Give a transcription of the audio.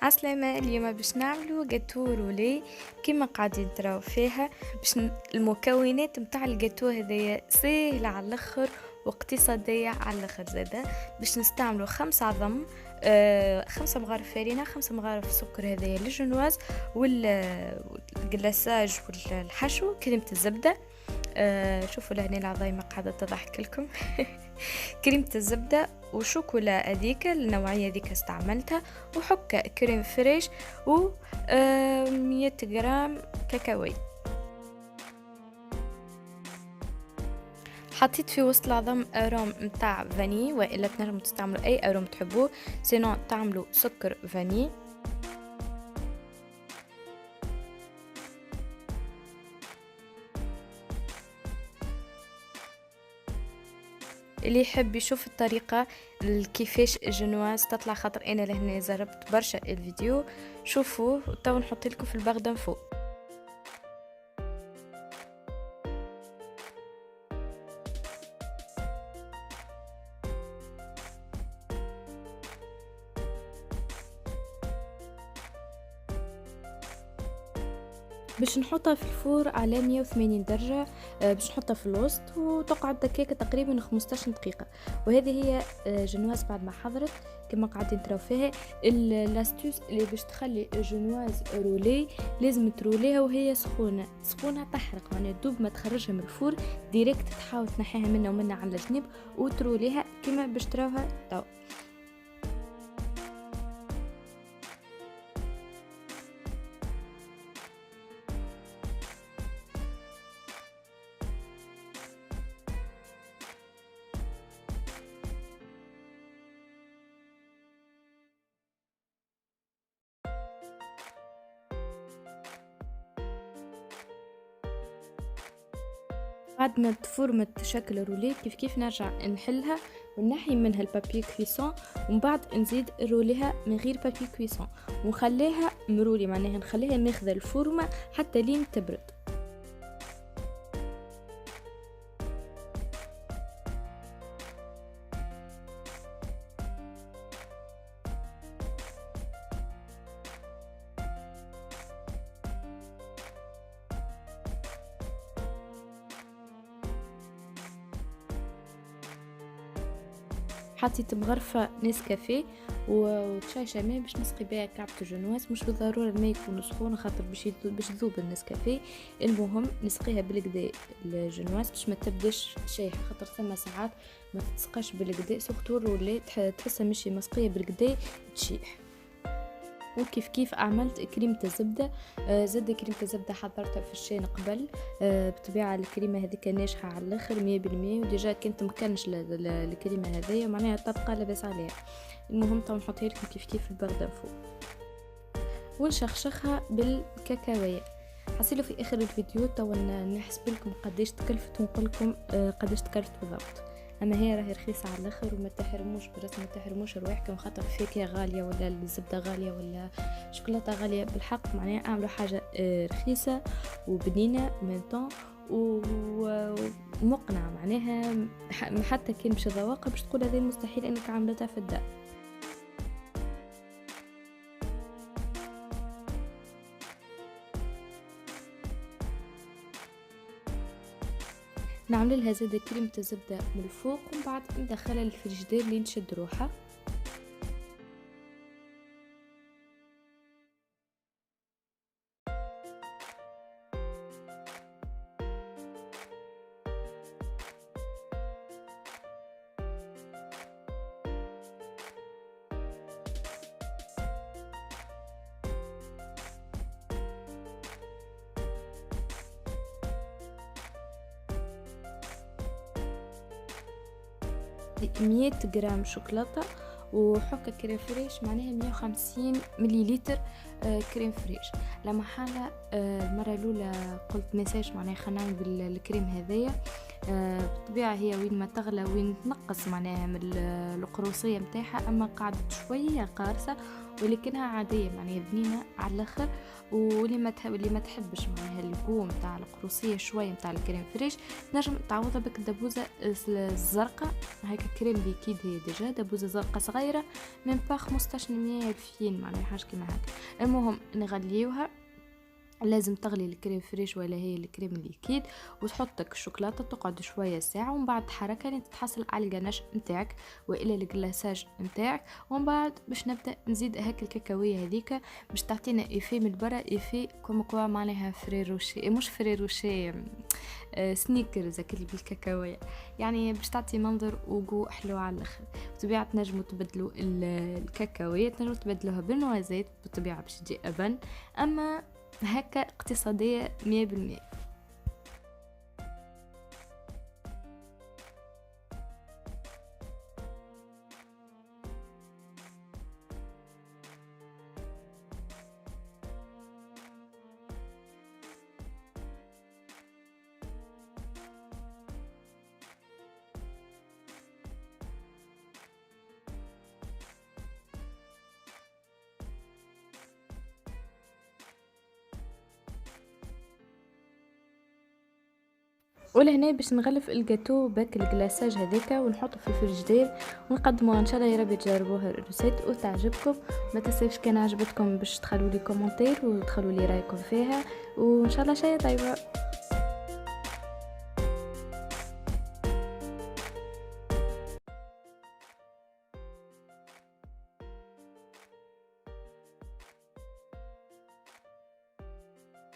عسلامة. اليوم باش نعملو جاتو رولي كيما قاعدين تراو فيها. المكونات متاع الجاتو هذايا ساهلة على الاخر واقتصادية على الاخر زادا. باش نستعملو 5 عظم، 5 مغارف فارينة، 5 مغارف سكر هذايا للجنواز، والجلاساج والحشو كريمة الزبدة. شوفوا لهنا العظايمة قاعدة تضحك لكم. كريمة الزبدة وشوكولا هذيك النوعية هذيك استعملتها، وحكة كريم فريش، و 100 غرام كاكاوي. حطيت في وسط العظم اروم متاع فاني، والا تنجموا تستعملوا اي اروم تحبوه، سينو تعملوا سكر فاني. اللي يحب يشوف الطريقة كيفاش الجنواز تطلع، خاطر انا لهنا جربت برشا الفيديو، شوفوه تو نحط لكم في الباغ فوق. باش نحطها في الفور على 180 درجة، باش نحطها في الوسط وتقعد دكاكة تقريبا 15 دقيقة. وهذه هي جنواز بعد ما حضرت كما قاعدين تراو فيها. اللاستوس اللي باش تخلي جنواز رولي لازم تروليها وهي سخونة سخونة، تحرق يعني دوب ما تخرجها من الفور ديريكت، تحاول تنحيها منا ومنا على الجنب وتروليها كما باش تراوها تو. بعد ما تفورمت شكل رولي كيف نرجع نحلها ونحي منها البابي كويسون، ومن بعد نزيد روليها من غير بابي كويسون ونخليها مرولي، معناها نخليها ماخذه الفورمه حتى لين تبرد. حطيت مغرفة نسكافيه وشاي شماء باش نسقي بها كعبة الجنواز. مش بالضرورة الماء يكون سخون خاطر باش تذوب النسكافيه. المهم نسقيها بالكدا الجنواز باش ما تبداش شايحة، خاطر ثم ساعات ما تتسقاش بالكدا سورتو الرولي تحسها مشي مسقية بالكدا تشيح. وكيف عملت كريمة الزبدة. زاد كريمة الزبدة حضرتها في الشين قبل. بطبيعة الكريمة هذيك ناجحة على الاخر 100%، وديجا كنت مكنش الكريمة هذيا معناها تبقى لاباس عليها. المهم تو نحطها لكم كيف في الباغ فوق ونشخشخها بالكاكاوية. حصيلو في اخر الفيديو تو نحسب لكم قداش تكلفت ونقول لكم قداش تكلفت بالضبط. اما هي راهي رخيصه على الاخر وما تحرموش برسم، ما تحرموش رواحكم خاطر الفاكهه غاليه ولا الزبده غاليه ولا شوكولاته غاليه. بالحق معناها اعملوا حاجه رخيصه وبنينه ميم ومقنعه، معناها حتى كان باش ذواقه باش تقول هذا مستحيل انك عملتها في الدار. نعمل لها زاد كريمة الزبدة من الفوق ومن بعد ندخلها للفريجيدير لين تشد روحها. دي 100 غرام شوكولاتة وحكة كريم فريش، معناها 150 مليلتر كريم فريش. لما حالة المرة الأولى قلت مساج معناها خلينا نعمل بالكريم هذايا. بالطبيعة هي وين ما تغلى وين تنقص معناها من القروصية متاعها، أما قعدت شوية قارصة ولكنها عاديه معناها بنينه على الاخر. واللي ما تحبش معناها الجو نتاع القروصيه شويه نتاع الكريم فريش، تنجم تعوضها بك الدبوزه الزرقاء. هيك كريم ليكيد هي ديجا دبوزه زرقاء صغيره من باغ 1500 2000 معناها حاجه كيما هكا. المهم نغليوها، لازم تغلي الكريم فريش ولا هي الكريم الليكيد، وتحطك الشوكولاته تقعد شويه ساعه، ومن بعد تحركها لين تتحصل على الجناش نتاعك والى الجلاساج نتاعك. ومن بعد باش نبدا نزيد هاك الكاكاويه هذيك باش تعطينا ايفي من برا، ايفي كوم كوا معناها فريروشي مش فريروشي سنيكرز هكا بالكاكاويه، يعني باش تعطي منظر وجو حلو على الاخر. بطبيعه تنجموا تبدلوا الكاكاويه، تنجموا تبدلوها بالنوازيت بطبيعه باش تجي ابن، اما هكا اقتصادية 100%. ولهنا باش نغلف الجاتو باك الجلاساج هذاك ونحطه في الفريجيدير ونقدموه. ان شاء الله يا رب تجربوها الريسيت وتعجبكم. ما تنسوش كان عجبتكم باش تخلوا لي كومنتير وتخلوا لي رايكم فيها، وان شاء الله شيء طيبه.